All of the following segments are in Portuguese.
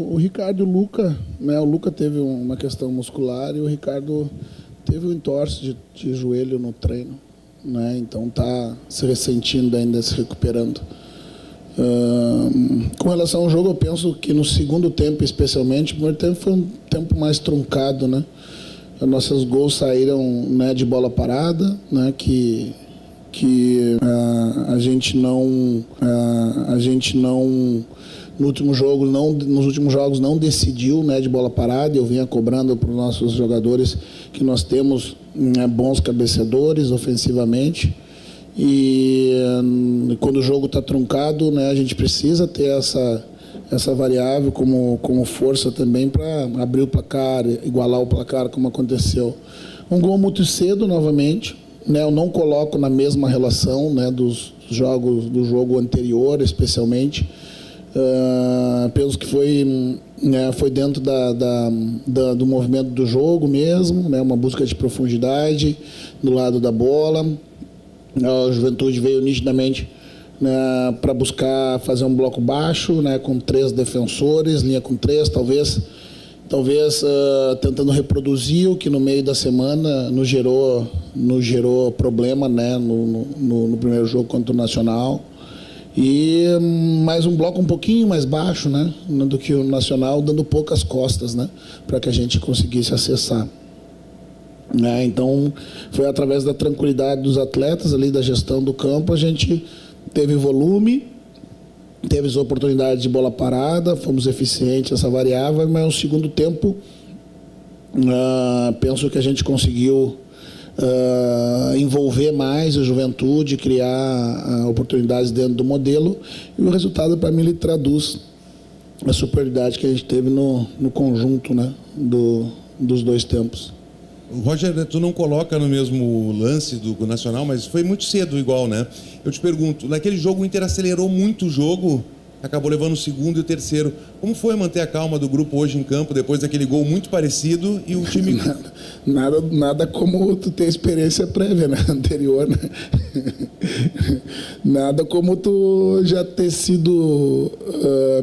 O Ricardo e o Luca, né? O Luca teve uma questão muscular e o Ricardo teve um entorse de joelho no treino, né? Então tá se ressentindo ainda, se recuperando. Com relação ao jogo, eu penso que no segundo tempo, especialmente, o primeiro tempo foi um tempo mais truncado, né? Nossos gols saíram, né, de bola parada, né? Que a gente não nos últimos jogos não decidiu, né, de bola parada. Eu vinha cobrando para os nossos jogadores que nós temos, né, bons cabeceadores ofensivamente. E quando o jogo está truncado, né, a gente precisa ter essa variável como força também para abrir o placar, igualar o placar, como aconteceu. Um gol muito cedo, novamente, né, eu não coloco na mesma relação, né, do jogo anterior, especialmente. Penso que foi dentro do movimento do jogo mesmo, né, uma busca de profundidade do lado da bola. A Juventude veio nitidamente, né, para buscar fazer um bloco baixo, né, com 3 defensores, linha com 3, talvez tentando reproduzir o que no meio da semana nos gerou problema, né, no primeiro jogo contra o Nacional. E mais um bloco um pouquinho mais baixo, né, do que o Nacional, dando poucas costas, né, para que a gente conseguisse acessar. Então, foi através da tranquilidade dos atletas, ali da gestão do campo, a gente teve volume, teve as oportunidades de bola parada, fomos eficientes nessa variável, mas no segundo tempo, penso que a gente conseguiu envolver mais a Juventude, criar oportunidades dentro do modelo, e o resultado, para mim, ele traduz a superioridade que a gente teve no conjunto, né, dos dois tempos. Roger, tu não coloca no mesmo lance do Nacional, mas foi muito cedo igual, né? Eu te pergunto, naquele jogo o Inter acelerou muito o jogo, acabou levando o segundo e o terceiro. Como foi manter a calma do grupo hoje em campo, depois daquele gol muito parecido e o time... Nada como tu ter experiência prévia, né? Anterior, né? Nada como tu já ter sido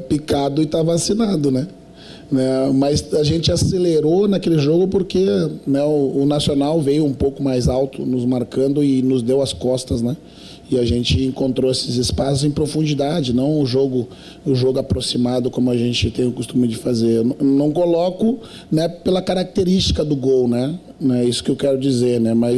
picado e estar vacinado, né? Mas a gente acelerou naquele jogo porque, né, o Nacional veio um pouco mais alto nos marcando e nos deu as costas, né? E a gente encontrou esses espaços em profundidade, não o jogo aproximado como a gente tem o costume de fazer. Eu não coloco, né, pela característica do gol, né? É isso que eu quero dizer, né? Mas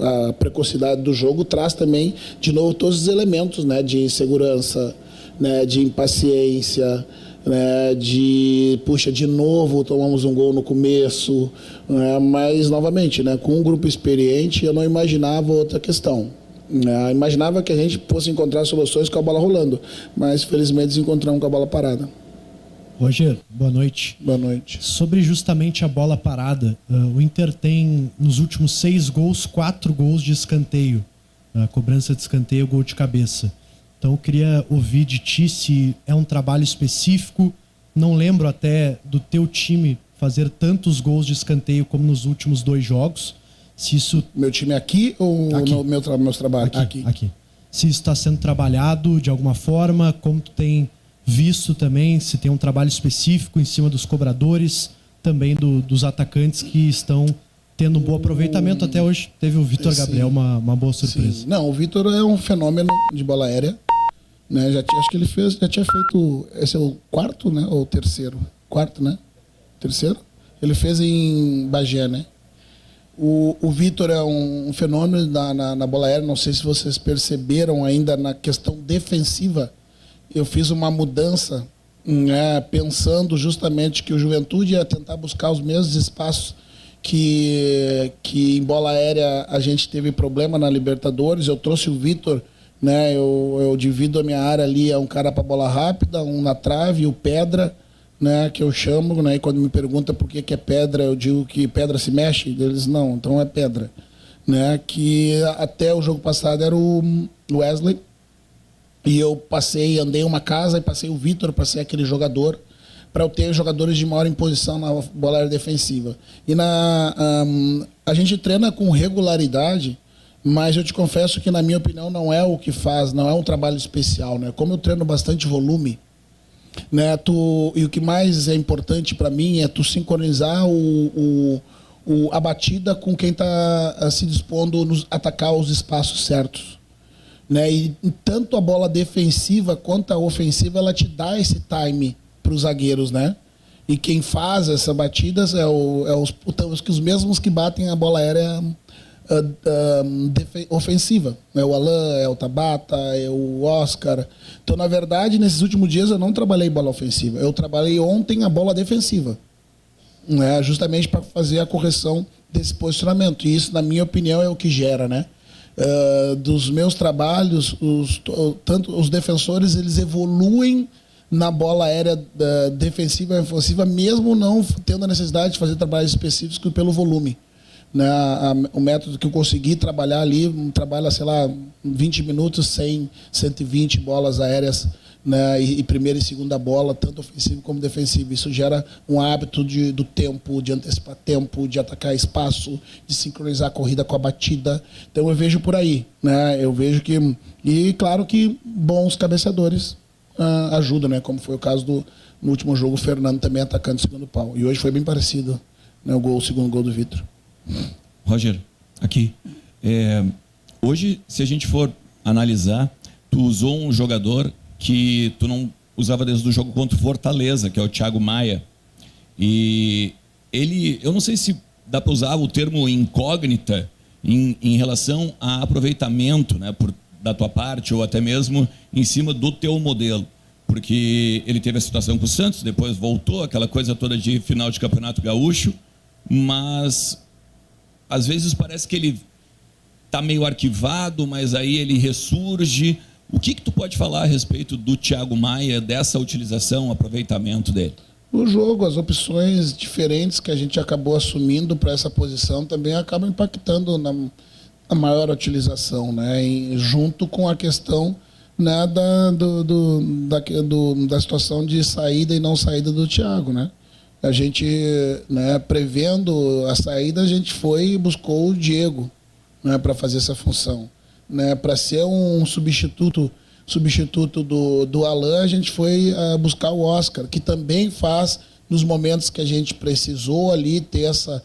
a precocidade do jogo traz também, de novo, todos os elementos, né, de segurança, né, de impaciência, né, de novo tomamos um gol no começo, né, mas novamente, né, com um grupo experiente eu não imaginava outra questão, né, eu imaginava que a gente fosse encontrar soluções com a bola rolando, mas felizmente encontramos com a bola parada. Roger, boa noite. Boa noite. Sobre justamente a bola parada, o Inter tem nos últimos 6 gols, 4 gols de escanteio, cobrança de escanteio, gol de cabeça. Então eu queria ouvir de ti se é um trabalho específico. Não lembro até do teu time fazer tantos gols de escanteio como nos últimos 2 jogos. Se isso... Meu time aqui ou aqui. No meus trabalhos? Aqui. Se isso está sendo trabalhado de alguma forma, como tu tem visto também, se tem um trabalho específico em cima dos cobradores, também dos atacantes que estão tendo um bom aproveitamento. Até hoje teve o Vitor Gabriel, uma boa surpresa. Sim. Não, o Vitor é um fenômeno de bola aérea. Né, acho que ele já tinha feito, esse é o 4º, né, ou o 3º? 4º, né? 3º? Ele fez em Bagé, né? O Vitor é um fenômeno na bola aérea, não sei se vocês perceberam ainda na questão defensiva. Eu fiz uma mudança, né, pensando justamente que o Juventude ia tentar buscar os mesmos espaços que em bola aérea a gente teve problema na Libertadores. Eu trouxe o Vitor, né, eu divido a minha área ali, é um cara para bola rápida, um na trave, o Pedra, né, que eu chamo, né, e quando me pergunta por que é pedra, eu digo que pedra se mexe, eles não, então é pedra, né, que até o jogo passado era o Wesley, e eu andei uma casa e passei o Vitor para ser aquele jogador, para eu ter jogadores de maior imposição na bola aérea defensiva. E a gente treina com regularidade, mas eu te confesso que, na minha opinião, não é o que faz, não é um trabalho especial, né? Como eu treino bastante volume, né? E o que mais é importante para mim é tu sincronizar a batida com quem está se dispondo a atacar os espaços certos, né? E tanto a bola defensiva quanto a ofensiva, ela te dá esse time para os zagueiros, né? E quem faz essas batidas os mesmos que batem a bola aérea ofensiva. É o Alan, é o Tabata, é o Oscar. Então, na verdade, nesses últimos dias eu não trabalhei bola ofensiva. Eu trabalhei ontem a bola defensiva, né? Justamente para fazer a correção desse posicionamento. E isso, na minha opinião, é o que gera, né? Dos meus trabalhos, tanto os defensores, eles evoluem na bola aérea defensiva e ofensiva, mesmo não tendo a necessidade de fazer trabalhos específicos pelo volume, né? O método que eu consegui trabalhar ali, trabalha, sei lá, 20 minutos, 100, 120 bolas aéreas, né? E primeira e segunda bola, tanto ofensivo como defensivo. Isso gera um hábito do tempo, de antecipar tempo, de atacar espaço, de sincronizar a corrida com a batida. Então eu vejo por aí, né? Eu vejo que... E claro que bons cabeceadores ajudam, né? Como foi o caso no último jogo, o Fernando também atacando o segundo pau. E hoje foi bem parecido, né? O segundo gol do Vitor. Roger, aqui. Hoje, se a gente for analisar, tu usou um jogador que tu não usava desde o jogo contra o Fortaleza, que é o Thiago Maia. E ele, eu não sei se dá para usar o termo incógnita em relação a aproveitamento, né, da tua parte, ou até mesmo em cima do teu modelo. Porque ele teve a situação com o Santos, depois voltou, aquela coisa toda de final de Campeonato Gaúcho, mas às vezes parece que ele está meio arquivado, mas aí ele ressurge. O que tu pode falar a respeito do Thiago Maia, dessa utilização, aproveitamento dele? O jogo, as opções diferentes que a gente acabou assumindo para essa posição também acabam impactando na maior utilização, né? Junto com a questão, né, da situação de saída e não saída do Thiago, né? A gente, né, prevendo a saída, a gente foi e buscou o Diego, né, para fazer essa função, né? Para ser um substituto do Alan, a gente foi buscar o Oscar, que também faz, nos momentos que a gente precisou ali ter essa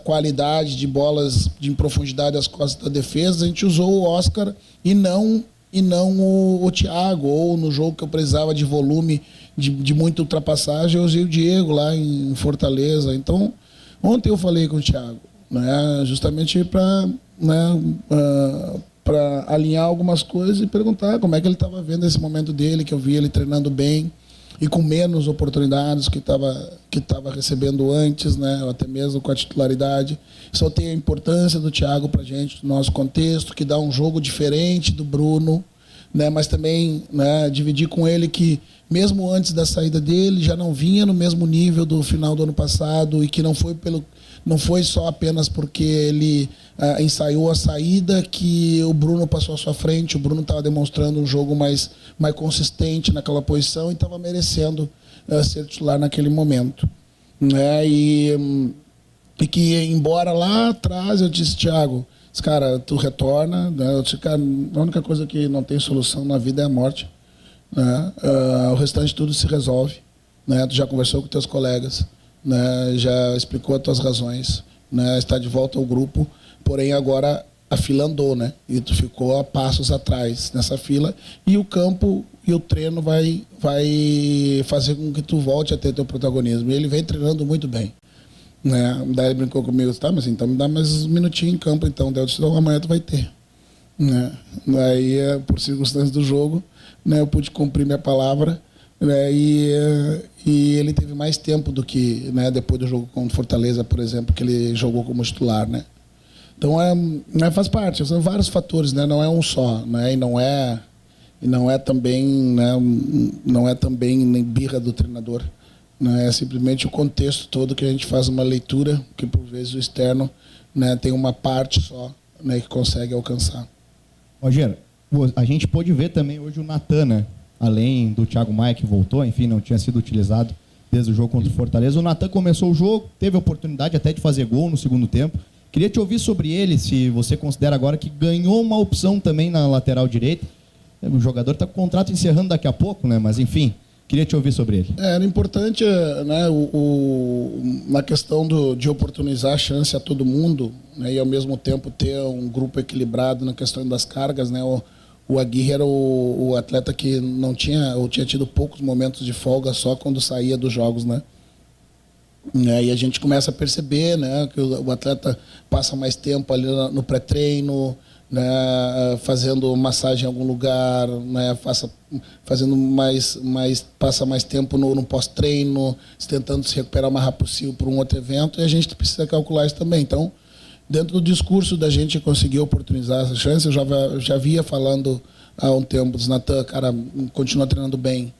qualidade de bolas em profundidade às costas da defesa, a gente usou o Oscar e não o Thiago. Ou no jogo que eu precisava de volume, de muita ultrapassagem, eu usei o Diego lá em Fortaleza. Então, ontem eu falei com o Thiago, né, justamente para, né, para alinhar algumas coisas e perguntar como é que ele estava vendo esse momento dele, que eu vi ele treinando bem e com menos oportunidades que estava recebendo antes, né, ou até mesmo com a titularidade. Só tem a importância do Thiago para a gente, no nosso contexto, que dá um jogo diferente do Bruno, né, mas também, né, dividir com ele que, mesmo antes da saída dele, já não vinha no mesmo nível do final do ano passado, e que não foi só apenas porque ele ensaiou a saída que o Bruno passou à sua frente. O Bruno estava demonstrando um jogo mais consistente naquela posição e estava merecendo ser titular naquele momento, né? E que, embora lá atrás eu disse, Thiago, cara, tu retorna, né? Eu disse, cara, a única coisa que não tem solução na vida é a morte, né? O restante tudo se resolve, né? Tu já conversou com teus colegas, né? Já explicou as tuas razões, né? Está de volta ao grupo, porém agora a fila andou, né? E tu ficou a passos atrás nessa fila, e o campo e o treino vai fazer com que tu volte a ter teu protagonismo. E ele vem treinando muito bem, né? Daí ele brincou comigo, tá, mas então me dá mais uns minutinhos em campo, então. Daí eu disse, amanhã tu vai ter, né? Daí, por circunstâncias do jogo, né, eu pude cumprir minha palavra, né, e ele teve mais tempo do que, né, depois do jogo contra o Fortaleza, por exemplo, que ele jogou como titular, né? Então né, faz parte, são vários fatores, né? Não é um só, né? E não é também, né, não é também nem birra do treinador, né? É simplesmente o contexto todo que a gente faz uma leitura que por vezes o externo, né, tem uma parte só, né, que consegue alcançar. Rogério, a gente pôde ver também hoje o Natan, né? Além do Thiago Maia, que voltou, enfim, não tinha sido utilizado desde o jogo contra o Fortaleza. O Natan começou o jogo, teve a oportunidade até de fazer gol no segundo tempo. Queria te ouvir sobre ele, se você considera agora que ganhou uma opção também na lateral direita. O jogador está com o contrato encerrando daqui a pouco, né? Mas, enfim, Queria te ouvir sobre ele. Era importante, né, na questão de oportunizar a chance a todo mundo, né, e ao mesmo tempo ter um grupo equilibrado na questão das cargas, né. O Aguirre era o atleta que não tinha, ou tinha tido poucos momentos de folga só quando saía dos jogos, né. E a gente começa a perceber, né, que o atleta passa mais tempo ali no pré-treino, né, fazendo massagem em algum lugar, né, passa mais tempo no pós-treino, tentando se recuperar o mais rápido possível para um outro evento, e a gente precisa calcular isso também. Então, dentro do discurso da gente conseguir oportunizar essa chance, eu já via falando há um tempo, diz, Natan, cara, continua treinando bem,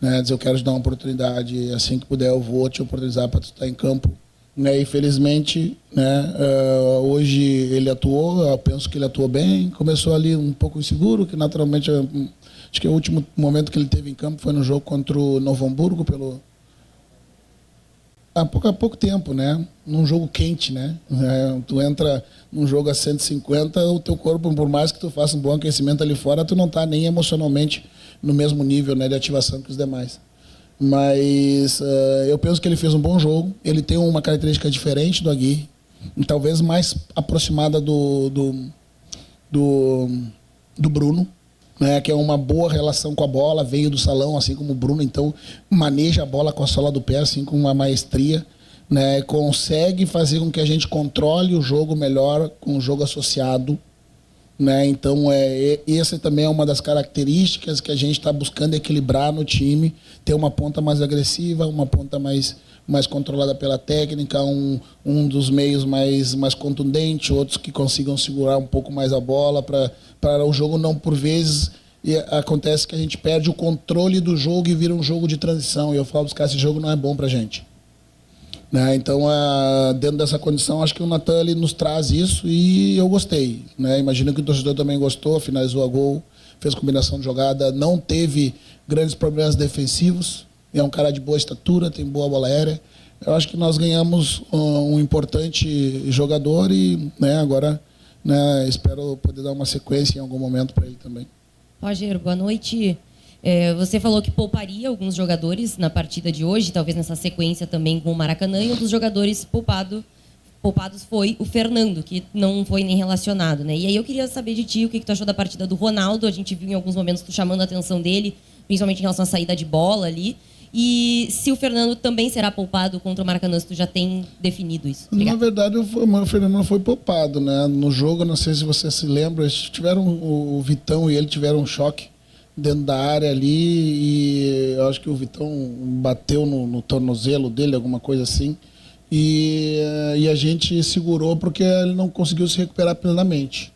né, diz, eu quero te dar uma oportunidade, assim que puder eu vou te oportunizar para tu estar em campo. Né, e felizmente, né, hoje ele atuou, eu penso que ele atuou bem, começou ali um pouco inseguro, que naturalmente, acho que o último momento que ele teve em campo foi no jogo contra o Novo Hamburgo, há pouco tempo, né, num jogo quente, né, tu entra num jogo a 150, o teu corpo, por mais que tu faça um bom aquecimento ali fora, tu não está nem emocionalmente no mesmo nível, né, de ativação que os demais. Mas eu penso que ele fez um bom jogo. Ele tem uma característica diferente do Aguirre, talvez mais aproximada do Bruno, né, que é uma boa relação com a bola, veio do salão, assim como o Bruno, então maneja a bola com a sola do pé, assim com uma maestria, né, consegue fazer com que a gente controle o jogo melhor com o jogo associado. Né? Então, essa também é uma das características que a gente está buscando equilibrar no time, ter uma ponta mais agressiva, uma ponta mais controlada pela técnica, um dos meios mais contundente, outros que consigam segurar um pouco mais a bola, para o jogo não, por vezes, acontece que a gente perde o controle do jogo e vira um jogo de transição, e eu falo, buscar esse jogo não é bom para a gente. Né? Então, dentro dessa condição, acho que o Natan ele nos traz isso e eu gostei. Né? Imagino que o torcedor também gostou, finalizou a gol, fez combinação de jogada, não teve grandes problemas defensivos, é um cara de boa estatura, tem boa bola aérea. Eu acho que nós ganhamos um importante jogador e, né, agora, né, espero poder dar uma sequência em algum momento para ele também. Roger, boa noite. Você falou que pouparia alguns jogadores na partida de hoje, talvez nessa sequência também com o Maracanã, e um dos jogadores poupados foi o Fernando, que não foi nem relacionado, né? E aí eu queria saber de ti o que tu achou da partida do Ronaldo. A gente viu em alguns momentos tu chamando a atenção dele, principalmente em relação à saída de bola ali. E se o Fernando também será poupado contra o Maracanã, se tu já tem definido isso? Obrigada. Na verdade, o Fernando não foi poupado, né? No jogo, não sei se você se lembra, o Vitão e ele tiveram um choque dentro da área ali, e eu acho que o Vitão bateu no tornozelo dele, alguma coisa assim, e a gente segurou porque ele não conseguiu se recuperar plenamente.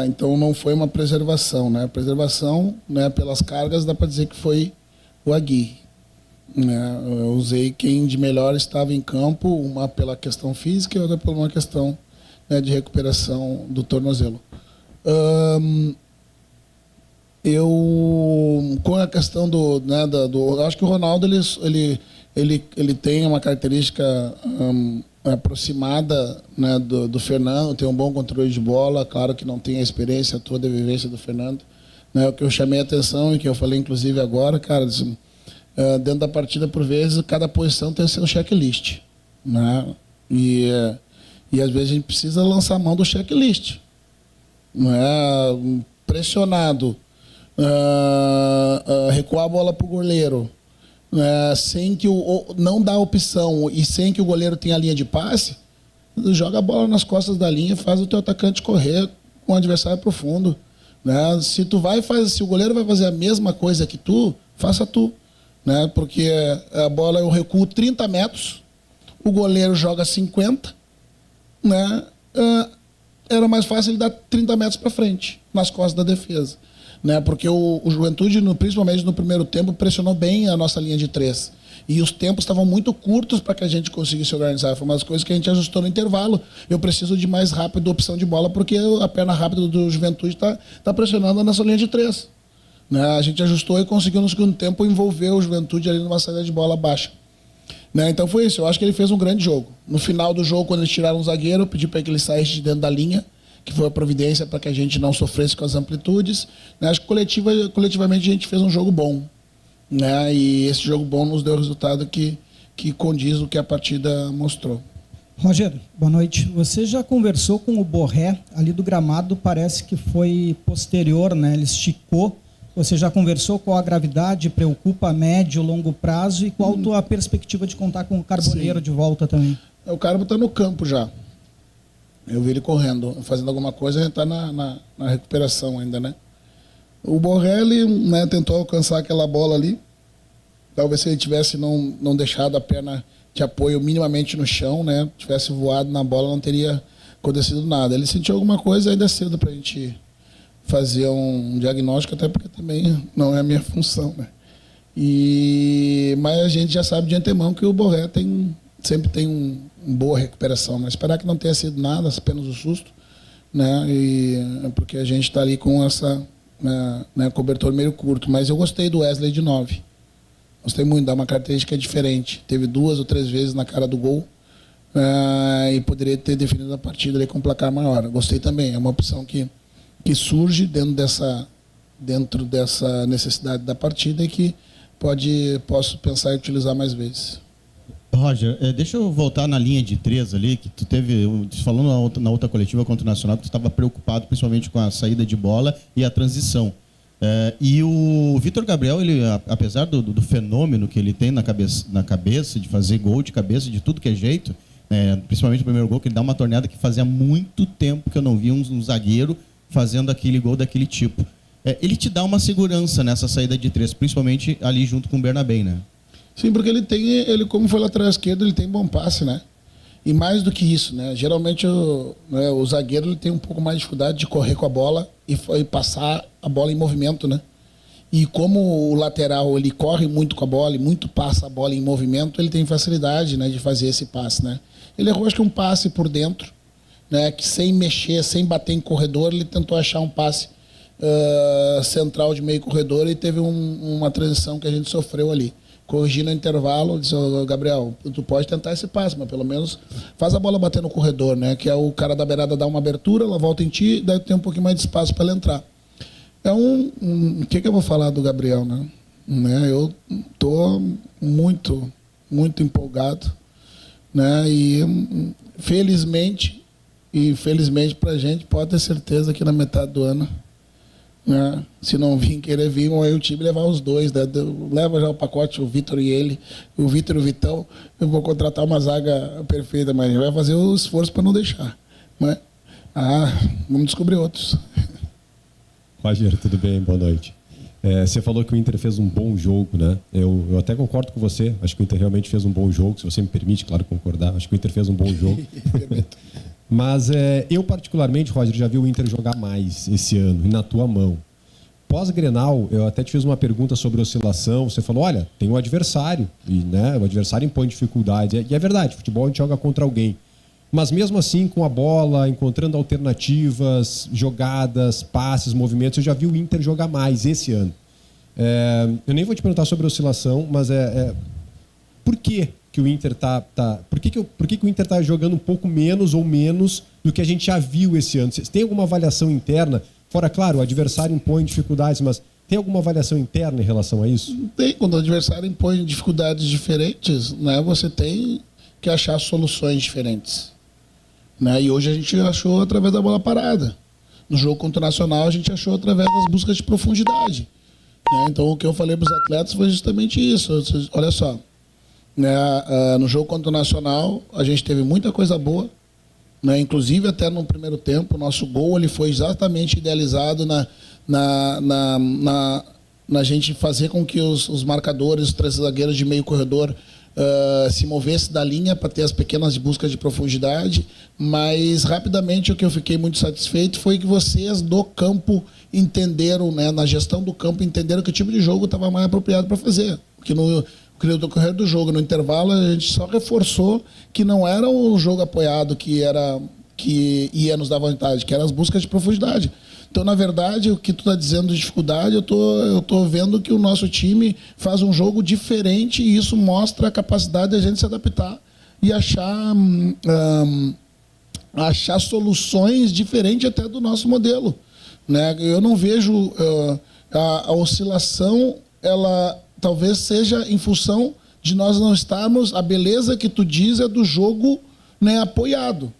Então não foi uma preservação, né? A preservação, né, pelas cargas, dá para dizer que foi o Aguirre. Eu usei quem de melhor estava em campo, uma pela questão física e outra por uma questão, né, de recuperação do tornozelo. Com a questão eu acho que o Ronaldo ele tem uma característica aproximada, né, do Fernando, tem um bom controle de bola, claro que não tem a experiência toda, a vivência do Fernando, né? O que eu chamei a atenção e que eu falei inclusive agora, cara, dentro da partida, por vezes, cada posição tem seu checklist, né? E às vezes a gente precisa lançar a mão do checklist, né? Pressionado, recuar a bola para o goleiro, sem que não dá opção e sem que o goleiro tenha a linha de passe, joga a bola nas costas da linha, faz o teu atacante correr com o adversário profundo, né? Se o goleiro vai fazer a mesma coisa que tu, faça tu, né? Porque a bola eu recuo 30 metros, o goleiro joga 50, né? Era mais fácil ele dar 30 metros para frente, nas costas da defesa. Né, porque o Juventude, principalmente no primeiro tempo, pressionou bem a nossa linha de 3. E os tempos estavam muito curtos para que a gente conseguisse organizar. Foi uma das coisas que a gente ajustou no intervalo. Eu preciso de mais rápido opção de bola, porque a perna rápida do Juventude está pressionando a nossa linha de 3. Né, a gente ajustou e conseguiu no segundo tempo envolver o Juventude ali numa saída de bola baixa. Né, então foi isso. Eu acho que ele fez um grande jogo. No final do jogo, quando eles tiraram o zagueiro, eu pedi para que ele saísse de dentro da linha, que foi a providência para que a gente não sofresse com as amplitudes. Né? Acho que coletivamente a gente fez um jogo bom. Né? E esse jogo bom nos deu o resultado que condiz o que a partida mostrou. Roger, boa noite. Você já conversou com o Borré ali do gramado, parece que foi posterior, né? Ele esticou. Você já conversou qual a gravidade, preocupa a médio, longo prazo e qual a tua perspectiva de contar com o Carboneiro de volta também? O Carbo está no campo já. Eu vi ele correndo, fazendo alguma coisa, ele está na recuperação ainda, né? O Borré, ele, né, tentou alcançar aquela bola ali. Talvez se ele tivesse não deixado a perna de apoio minimamente no chão, né? Tivesse voado na bola, não teria acontecido nada. Ele sentiu alguma coisa, ainda é cedo para a gente fazer um diagnóstico, até porque também não é a minha função, né? Mas a gente já sabe de antemão que o Borré sempre tem uma boa recuperação, mas esperar que não tenha sido nada, apenas um susto, né? Porque a gente está ali com essa cobertor meio curto. Mas eu gostei do Wesley de 9. Gostei muito, dá uma característica diferente. Teve 2 ou 3 vezes na cara do gol e poderia ter definido a partida ali com um placar maior. Gostei também, é uma opção que surge dentro dessa necessidade da partida e que posso pensar em utilizar mais vezes. Roger, deixa eu voltar na linha de 3 ali, que tu falou na outra coletiva contra o Nacional, que tu estava preocupado principalmente com a saída de bola e a transição. E o Vitor Gabriel, ele, apesar do fenômeno que ele tem na cabeça, de fazer gol de cabeça, de tudo que é jeito, principalmente o primeiro gol, que ele dá uma torneada que fazia muito tempo que eu não via um zagueiro fazendo aquele gol daquele tipo. Ele te dá uma segurança nessa saída de 3, principalmente ali junto com o Bernabé, né? Sim, porque ele como foi lateral esquerdo, ele tem bom passe, né? E mais do que isso, né? Geralmente o zagueiro ele tem um pouco mais de dificuldade de correr com a bola e passar a bola em movimento, né? E como o lateral ele corre muito com a bola e muito passa a bola em movimento, ele tem facilidade, né, de fazer esse passe, né? Ele errou acho que um passe por dentro, né? Que sem mexer, sem bater em corredor, ele tentou achar um passe central de meio corredor e teve uma transição que a gente sofreu ali. Corrigindo o intervalo, disse, Gabriel, tu pode tentar esse passe, mas pelo menos faz a bola bater no corredor, né? Que é o cara da beirada dar uma abertura, ela volta em ti, daí tem um pouquinho mais de espaço para ela entrar. O que eu vou falar do Gabriel, né? Eu tô muito, muito empolgado, né? E felizmente pra gente, pode ter certeza que na metade do ano, né? Se não querer vir, aí o time levar os dois, né? Leva já o pacote, o Vitor e ele, o Vitor e o Vitão. Eu vou contratar uma zaga perfeita, mas vai fazer o esforço para não deixar, né? Vamos descobrir outros. Roger, tudo bem? Boa noite. Você falou que o Inter fez um bom jogo, né? Eu até concordo com você. Acho que o Inter realmente fez um bom jogo. Se você me permite, claro, concordar. Acho que o Inter fez um bom jogo. Mas eu, particularmente, Roger, já vi o Inter jogar mais esse ano, e na tua mão. Pós-Grenal, eu até te fiz uma pergunta sobre oscilação. Você falou, olha, tem um adversário, e né, o adversário impõe dificuldade. E é verdade, futebol a gente joga contra alguém. Mas mesmo assim, com a bola, encontrando alternativas, jogadas, passes, movimentos, eu já vi o Inter jogar mais esse ano. Eu nem vou te perguntar sobre a oscilação, mas por que o Inter por que o Inter está jogando um pouco menos ou menos do que a gente já viu esse ano? Você tem alguma avaliação interna? Fora, claro, o adversário impõe dificuldades, mas tem alguma avaliação interna em relação a isso? Tem. Quando o adversário impõe dificuldades diferentes, né, você tem que achar soluções diferentes. Né? E hoje a gente achou através da bola parada. No jogo contra o Nacional, a gente achou através das buscas de profundidade. Né? Então, o que eu falei para os atletas foi justamente isso. Olha só, né? No jogo contra o Nacional, a gente teve muita coisa boa, né? Inclusive até no primeiro tempo, o nosso gol ele foi exatamente idealizado na gente fazer com que os marcadores, os 3 zagueiros de meio corredor se movesse da linha para ter as pequenas buscas de profundidade, mas rapidamente o que eu fiquei muito satisfeito foi que vocês do campo entenderam, né, na gestão do campo, entenderam que o tipo de jogo estava mais apropriado para fazer. Porque no decorrer do jogo, no intervalo, a gente só reforçou que não era o jogo apoiado que ia nos dar vantagem, que eram as buscas de profundidade. Então, na verdade, o que tu está dizendo de dificuldade, eu tô vendo que o nosso time faz um jogo diferente e isso mostra a capacidade da gente se adaptar e achar achar soluções diferentes até do nosso modelo, né? Eu não vejo a oscilação, ela talvez seja em função de nós não estarmos, a beleza que tu diz é do jogo, né, apoiado,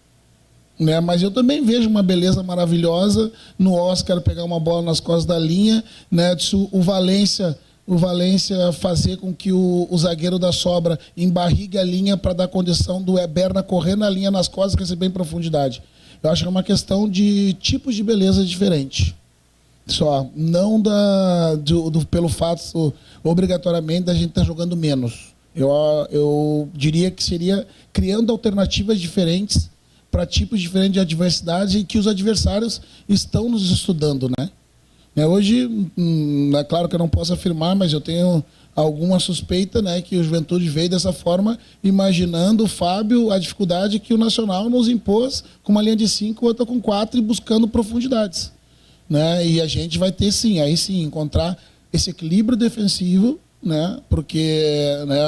né? Mas eu também vejo uma beleza maravilhosa no Oscar pegar uma bola nas costas da linha, né? O Valência fazer com que o zagueiro da Sobra embarrigue a linha para dar condição do Berna correr na linha nas costas e receber em profundidade. Eu acho que é uma questão de tipos de beleza diferente. Só, não pelo fato, obrigatoriamente, da gente estar jogando menos. Eu diria que seria criando alternativas diferentes para tipos diferentes de adversidade e que os adversários estão nos estudando, né? Hoje, é claro que eu não posso afirmar, mas eu tenho alguma suspeita, né, que o Juventude veio dessa forma, imaginando o Fábio, a dificuldade que o Nacional nos impôs com uma linha de 5, outra com 4 e buscando profundidades, né? E a gente vai ter sim, aí sim, encontrar esse equilíbrio defensivo, né, porque, né,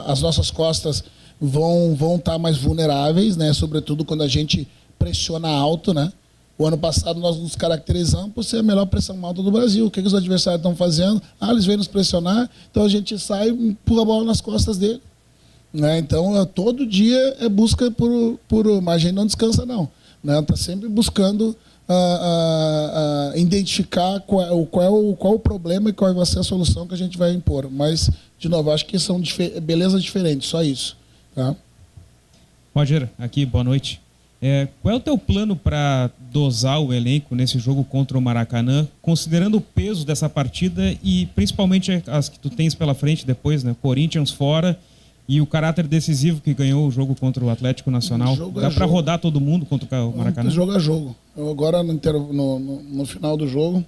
as nossas costas vão estar mais vulneráveis, né, sobretudo quando a gente pressiona alto, né? O ano passado nós nos caracterizamos por ser a melhor pressão alta do Brasil. O que os adversários estão fazendo? Eles vêm nos pressionar, então a gente sai e empurra a bola nas costas dele, né? Então, todo dia é busca mas a gente não descansa, não, né? Está sempre buscando identificar qual o problema e qual vai ser a solução que a gente vai impor. Mas, de novo, acho que são belezas diferentes, só isso. Tá? Roger, aqui, boa noite. Qual é o teu plano para dosar o elenco nesse jogo contra o Maracanã, considerando o peso dessa partida e principalmente as que tu tens pela frente depois, né? Corinthians fora e o caráter decisivo que ganhou o jogo contra o Atlético Nacional. Dá para rodar todo mundo contra o Maracanã? Jogo a jogo. Agora, no final do jogo,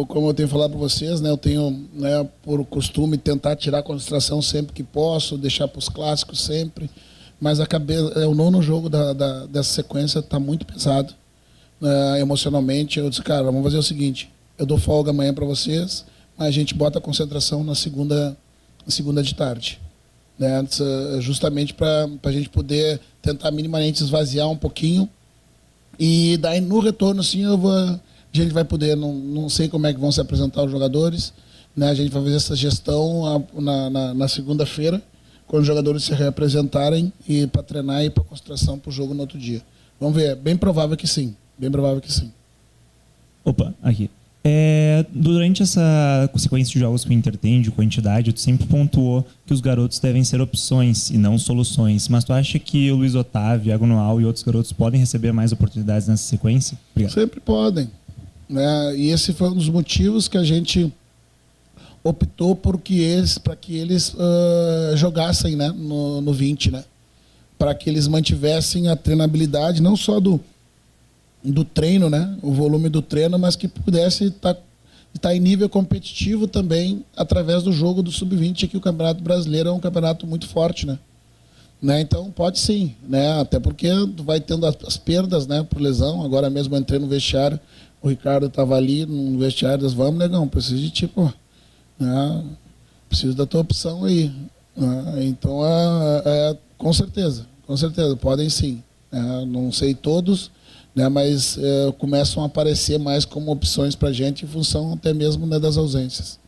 como eu tenho falado para vocês, né, eu tenho, né, por costume tentar tirar a concentração sempre que posso, deixar para os clássicos sempre. Mas o nono jogo dessa sequência está muito pesado, emocionalmente. Eu disse, cara, vamos fazer o seguinte, eu dou folga amanhã para vocês, mas a gente bota a concentração na segunda de tarde, né? Justamente para a gente poder tentar minimamente esvaziar um pouquinho e daí no retorno, assim, a gente vai poder, não sei como é que vão se apresentar os jogadores, né? A gente vai fazer essa gestão na segunda-feira, quando os jogadores se reapresentarem e para treinar e para concentração para o jogo no outro dia. Vamos ver, bem provável que sim. Bem provável que sim. Opa, aqui. Durante essa sequência de jogos que o Inter tem, de quantidade, tu sempre pontuou que os garotos devem ser opções e não soluções. Mas tu acha que o Luiz Otávio, Iago Noal e outros garotos podem receber mais oportunidades nessa sequência? Obrigado. Sempre podem, né? E esse foi um dos motivos que a gente optou para que eles jogassem, né, no 20, né, para que eles mantivessem a treinabilidade, não só do treino, né, o volume do treino, mas que pudesse estar em nível competitivo também através do jogo do Sub-20, que o Campeonato Brasileiro é um campeonato muito forte, né? Então pode sim, né, até porque vai tendo as perdas, né, por lesão. Agora mesmo eu entrei no vestiário, o Ricardo estava ali no vestiário, disse, vamos, negão, preciso de tipo... preciso da tua opção aí. Então, com certeza, podem sim. Não sei todos, né, mas começam a aparecer mais como opções para a gente em função até mesmo, né, das ausências.